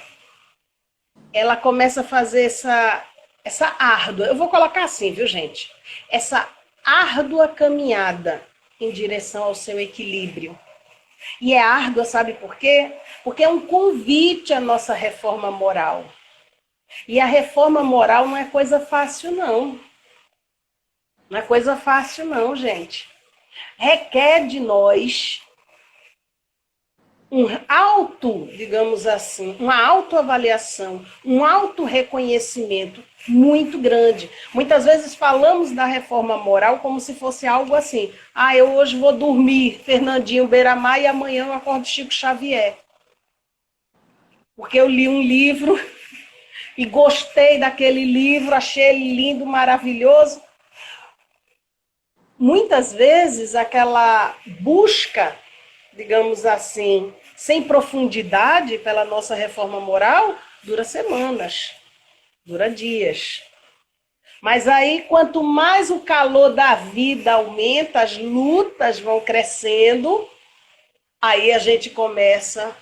ela começa a fazer essa árdua, eu vou colocar assim, viu, gente? Essa árdua caminhada em direção ao seu equilíbrio. E é árdua, sabe por quê? Porque é um convite à nossa reforma moral. E a reforma moral não é coisa fácil, não. Não é coisa fácil, não, gente. Requer de nós um digamos assim, uma autoavaliação, um autorreconhecimento muito grande. Muitas vezes falamos da reforma moral como se fosse algo assim. Eu hoje vou dormir Fernandinho Beiramar e amanhã eu acordo Chico Xavier. Porque eu li um livro e gostei daquele livro, achei ele lindo, maravilhoso. Muitas vezes aquela busca, digamos assim, sem profundidade pela nossa reforma moral, dura semanas, dura dias. Mas aí, quanto mais o calor da vida aumenta, as lutas vão crescendo, aí a gente começa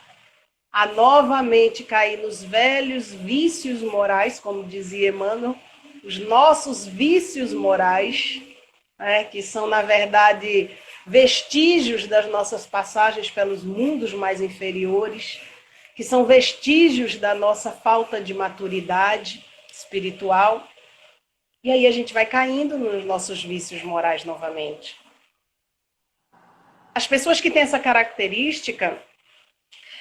a novamente cair nos velhos vícios morais, como dizia Emmanuel, os nossos vícios morais, que são, na verdade, vestígios das nossas passagens pelos mundos mais inferiores, que são vestígios da nossa falta de maturidade espiritual. E aí a gente vai caindo nos nossos vícios morais novamente. As pessoas que têm essa característica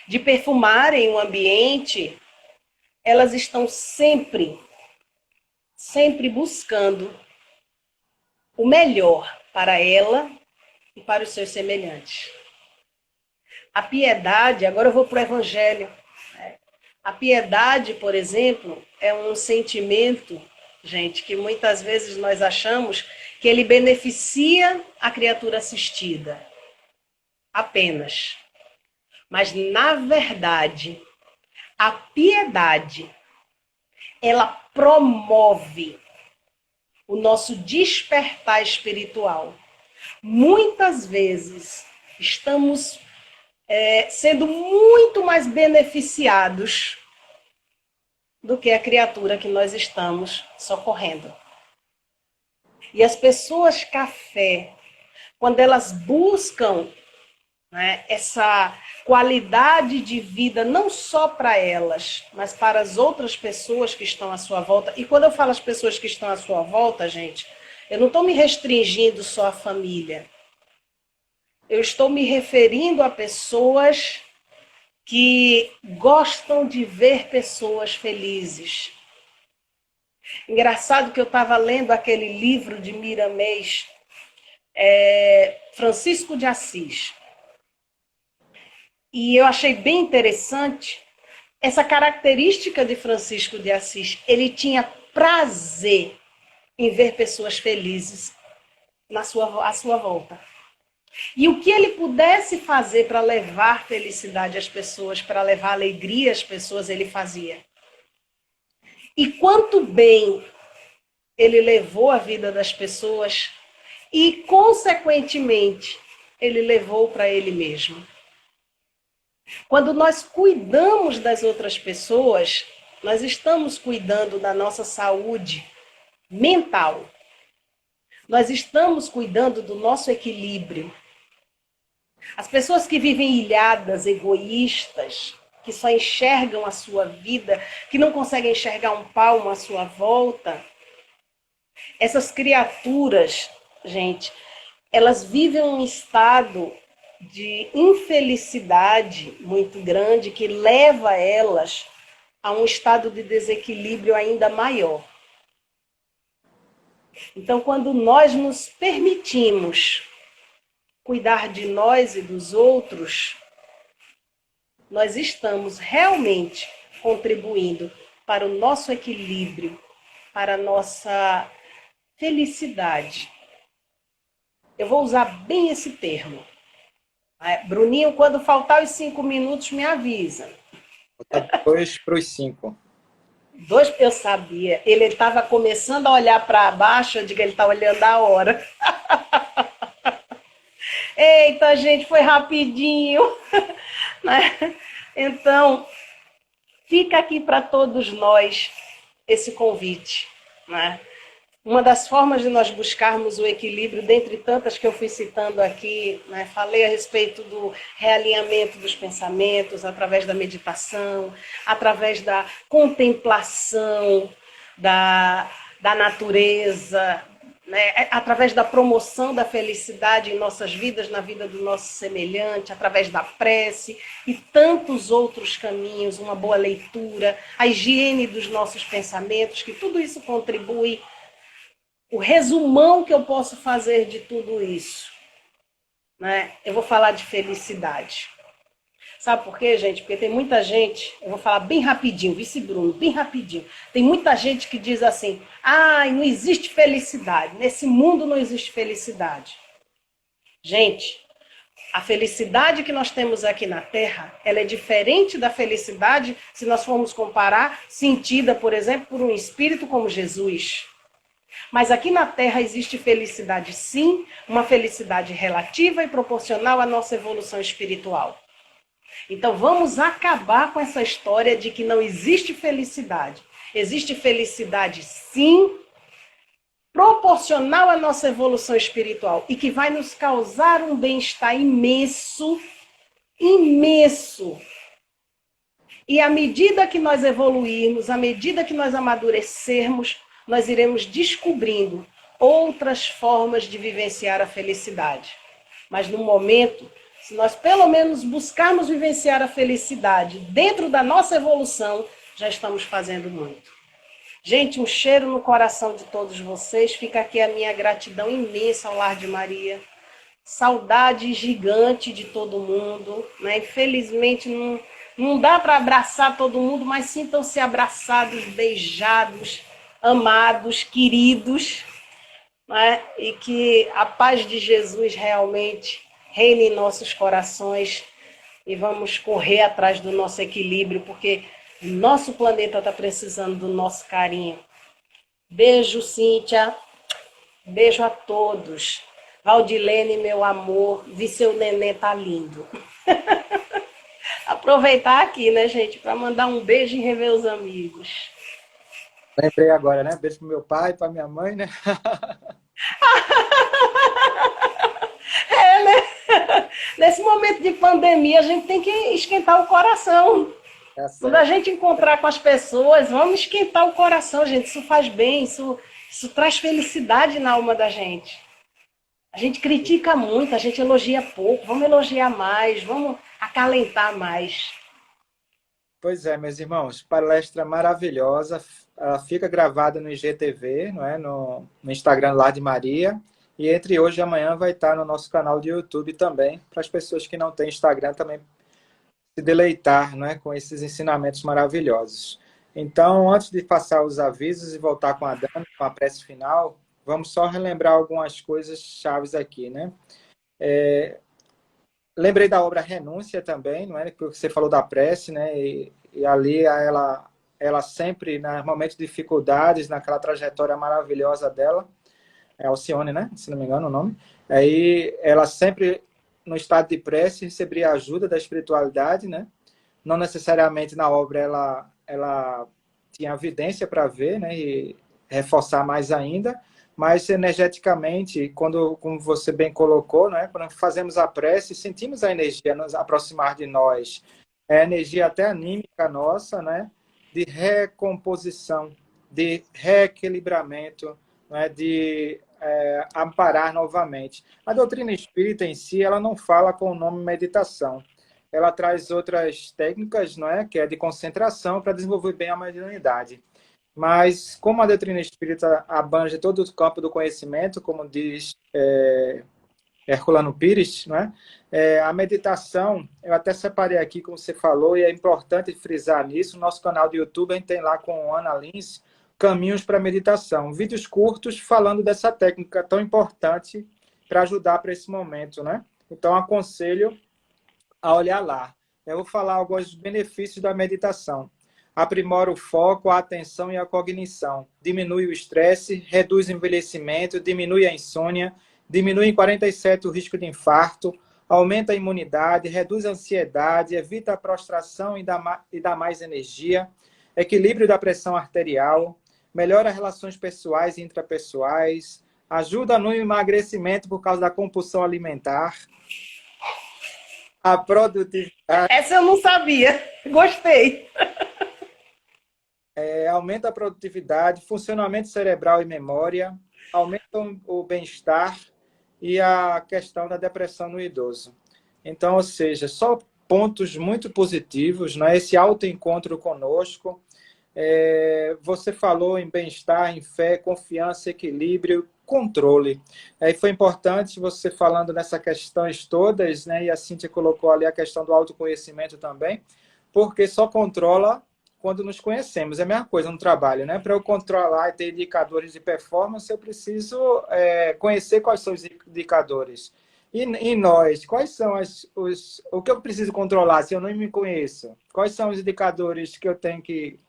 de perfumarem o ambiente, elas estão sempre sempre buscando o melhor para ela e para os seus semelhantes. A piedade, agora eu vou para o Evangelho. A piedade, por exemplo, é um sentimento, gente, que muitas vezes nós achamos que ele beneficia a criatura assistida. Apenas. Mas, na verdade, a piedade, ela promove o nosso despertar espiritual. Muitas vezes estamos sendo muito mais beneficiados do que a criatura que nós estamos socorrendo. E as pessoas café, quando elas buscam, né, essa qualidade de vida, não só para elas, mas para as outras pessoas que estão à sua volta. E quando eu falo as pessoas que estão à sua volta, gente, eu não estou me restringindo só à família. Eu estou me referindo a pessoas que gostam de ver pessoas felizes. Engraçado que eu estava lendo aquele livro de Miramês, Francisco de Assis. E eu achei bem interessante essa característica de Francisco de Assis. Ele tinha prazer em ver pessoas felizes à sua volta. E o que ele pudesse fazer para levar felicidade às pessoas, para levar alegria às pessoas, ele fazia. E quanto bem ele levou a vida das pessoas e, consequentemente, ele levou para ele mesmo. Quando nós cuidamos das outras pessoas, nós estamos cuidando da nossa saúde mental. Nós estamos cuidando do nosso equilíbrio. As pessoas que vivem ilhadas, egoístas, que só enxergam a sua vida, que não conseguem enxergar um palmo à sua volta, essas criaturas, gente, elas vivem um estado de infelicidade muito grande que leva elas a um estado de desequilíbrio ainda maior. Então, quando nós nos permitimos cuidar de nós e dos outros, nós estamos realmente contribuindo para o nosso equilíbrio, para a nossa felicidade. Eu vou usar bem esse termo. Bruninho, quando faltar os 5 minutos, me avisa. 2 para os 5. 2, eu sabia. Ele estava começando a olhar para baixo, eu digo, ele está olhando a hora. Eita, gente, foi rapidinho. Né? Então, fica aqui para todos nós esse convite. Né? Uma das formas de nós buscarmos o equilíbrio, dentre tantas que eu fui citando aqui, né? Falei a respeito do realinhamento dos pensamentos, através da meditação, através da contemplação da natureza, né? Através da promoção da felicidade em nossas vidas, na vida do nosso semelhante, através da prece e tantos outros caminhos, uma boa leitura, a higiene dos nossos pensamentos, que tudo isso contribui. O resumão que eu posso fazer de tudo isso, né? Eu vou falar de felicidade. Sabe por quê, gente? Porque tem muita gente, eu vou falar bem rapidinho, vice Bruno, bem rapidinho. Tem muita gente que diz assim, não existe felicidade, nesse mundo não existe felicidade. Gente, a felicidade que nós temos aqui na Terra, ela é diferente da felicidade, se nós formos comparar, sentida, por exemplo, por um espírito como Jesus. Mas aqui na Terra existe felicidade, sim, uma felicidade relativa e proporcional à nossa evolução espiritual. Então vamos acabar com essa história de que não existe felicidade. Existe felicidade, sim, proporcional à nossa evolução espiritual e que vai nos causar um bem-estar imenso, imenso. E à medida que nós evoluirmos, à medida que nós amadurecermos, nós iremos descobrindo outras formas de vivenciar a felicidade. Mas no momento, se nós pelo menos buscarmos vivenciar a felicidade dentro da nossa evolução, já estamos fazendo muito. Gente, um cheiro no coração de todos vocês. Fica aqui a minha gratidão imensa ao Lar de Maria. Saudade gigante de todo mundo, né? Infelizmente não dá para abraçar todo mundo, mas sintam-se abraçados, beijados, amados, queridos, né? E que a paz de Jesus realmente reine em nossos corações e vamos correr atrás do nosso equilíbrio, porque o nosso planeta está precisando do nosso carinho. Beijo, Cíntia. Beijo a todos. Valdilene, meu amor, vi seu neném tá lindo. Aproveitar aqui, né, gente, para mandar um beijo e rever os amigos. Lembrei agora, né? Beijo pro meu pai, pra minha mãe, né? É, né? Nesse momento de pandemia, a gente tem que esquentar o coração. Tá Quando a certo. gente encontrar com as pessoas, vamos esquentar o coração, gente. Isso faz bem, isso traz felicidade na alma da gente. A gente critica muito, a gente elogia pouco. Vamos elogiar mais, vamos acalentar mais. Pois é, meus irmãos, palestra maravilhosa. Ela fica gravada no IGTV, não é? No Instagram lá de Maria. E entre hoje e amanhã vai estar no nosso canal de YouTube também, para as pessoas que não têm Instagram também se deleitar, não é? Com esses ensinamentos maravilhosos. Então, antes de passar os avisos e voltar com a Dani, com a prece final, vamos só relembrar algumas coisas chaves aqui, né? Lembrei da obra Renúncia também, não é? Que você falou da prece, né? E ali ela sempre, nos momentos de dificuldades, naquela trajetória maravilhosa dela, é Alcione, né? Se não me engano o nome. Aí ela sempre, no estado de prece, recebia a ajuda da espiritualidade, né? Não necessariamente na obra ela tinha evidência para ver, né? E reforçar mais ainda, mas energeticamente, quando, como você bem colocou, né? Quando fazemos a prece, sentimos a energia nos aproximar de nós. É a energia até anímica nossa, né? De recomposição, de reequilibramento, né? De amparar novamente. A doutrina espírita em si, ela não fala com o nome meditação. Ela traz outras técnicas, não é? Que é de concentração para desenvolver bem a mediunidade. Mas, como a doutrina espírita abrange todo o campo do conhecimento, como diz Herculano Pires, né? A meditação, eu até separei aqui, como você falou, e é importante frisar nisso, nosso canal do YouTube, a gente tem lá com Ana Lins, Caminhos para a Meditação, vídeos curtos falando dessa técnica tão importante para ajudar para esse momento, né? Então, aconselho a olhar lá. Eu vou falar alguns benefícios da meditação. Aprimora o foco, a atenção e a cognição. Diminui o estresse, reduz o envelhecimento, diminui a insônia, diminui em 47% o risco de infarto, aumenta a imunidade, reduz a ansiedade, evita a prostração e dá mais energia, equilíbrio da pressão arterial, melhora relações pessoais e intrapessoais, ajuda no emagrecimento por causa da compulsão alimentar, a produtividade. Essa eu não sabia. Gostei. Aumenta a produtividade, funcionamento cerebral e memória, aumenta o bem-estar e a questão da depressão no idoso. Então, ou seja, só pontos muito positivos, né? Esse autoencontro conosco. Você falou em bem-estar, em fé, confiança, equilíbrio, controle. Aí foi importante você falando nessas questões todas, né? E a Cíntia colocou ali a questão do autoconhecimento também, porque só controla quando nos conhecemos. É a mesma coisa no trabalho, né? Para eu controlar e ter indicadores de performance, eu preciso conhecer quais são os indicadores. E nós, quais são o que eu preciso controlar se eu não me conheço? Quais são os indicadores que eu tenho que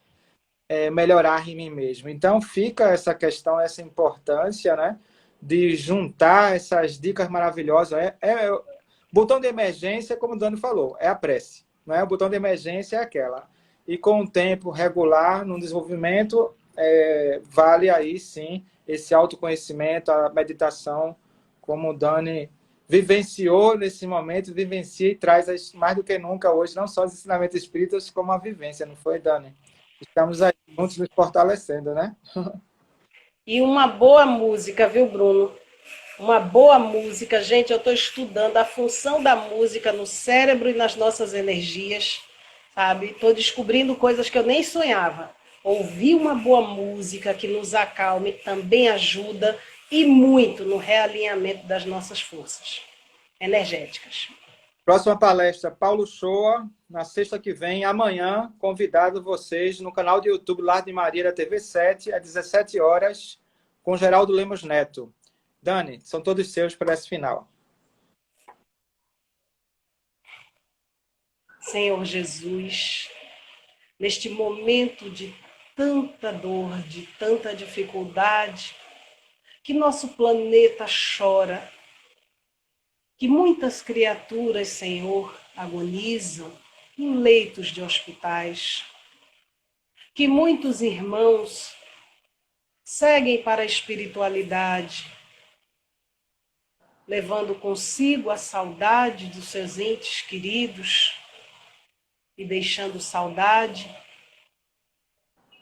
melhorar em mim mesmo? Então, fica essa questão, essa importância, né? De juntar essas dicas maravilhosas. O botão de emergência, como o Dani falou, é a prece. Não é? O botão de emergência é aquela. E com o tempo regular no desenvolvimento, vale aí sim esse autoconhecimento, a meditação, como o Dani vivenciou nesse momento, vivencia e traz mais do que nunca hoje, não só os ensinamentos espíritas, como a vivência, não foi, Dani? Estamos aí juntos nos fortalecendo, né? E uma boa música, viu, Bruno? Uma boa música. Gente, eu estou estudando a função da música no cérebro e nas nossas energias, sabe? Estou descobrindo coisas que eu nem sonhava. Ouvir uma boa música que nos acalme também ajuda e muito no realinhamento das nossas forças energéticas. Próxima palestra, Paulo Shoa, na sexta que vem, amanhã, convidado vocês no canal do YouTube Lar de Maria da TV 7, às 17 horas, com Geraldo Lemos Neto. Dani, são todos seus para esse final. Senhor Jesus, neste momento de tanta dor, de tanta dificuldade, que nosso planeta chora, que muitas criaturas, Senhor, agonizam em leitos de hospitais, que muitos irmãos seguem para a espiritualidade, levando consigo a saudade dos seus entes queridos e deixando saudade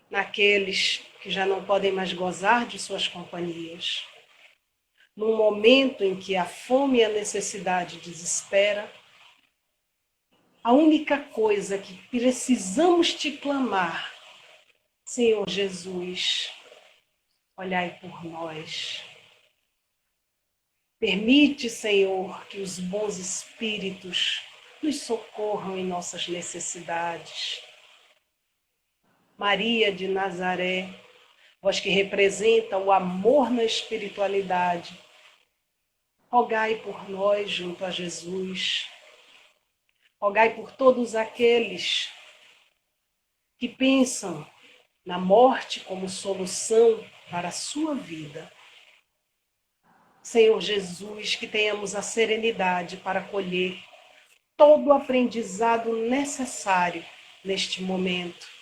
naqueles que já não podem mais gozar de suas companhias. Num momento em que a fome e a necessidade desespera, a única coisa que precisamos te clamar, Senhor Jesus, olhai por nós. Permite, Senhor, que os bons espíritos nos socorram em nossas necessidades. Maria de Nazaré, vós que representa o amor na espiritualidade, rogai por nós junto a Jesus. Rogai por todos aqueles que pensam na morte como solução para a sua vida. Senhor Jesus, que tenhamos a serenidade para colher todo o aprendizado necessário neste momento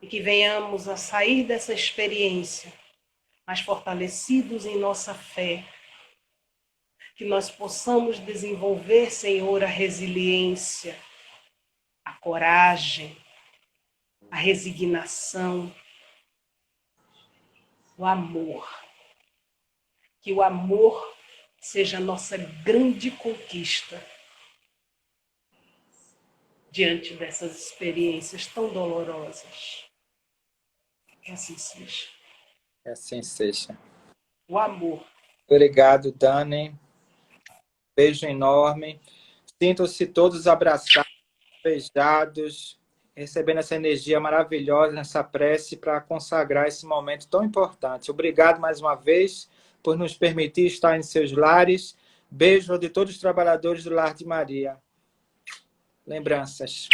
e que venhamos a sair dessa experiência mais fortalecidos em nossa fé, que nós possamos desenvolver, Senhor, a resiliência, a coragem, a resignação, o amor. Que o amor seja a nossa grande conquista diante dessas experiências tão dolorosas. Que assim seja. Que assim seja. O amor. Obrigado, Dani. Beijo enorme. Sintam-se todos abraçados, beijados, recebendo essa energia maravilhosa, essa prece para consagrar esse momento tão importante. Obrigado mais uma vez por nos permitir estar em seus lares. Beijo de todos os trabalhadores do Lar de Maria. Lembranças.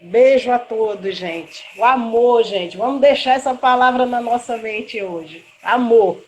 Beijo a todos, gente. O amor, gente. Vamos deixar essa palavra na nossa mente hoje. Amor.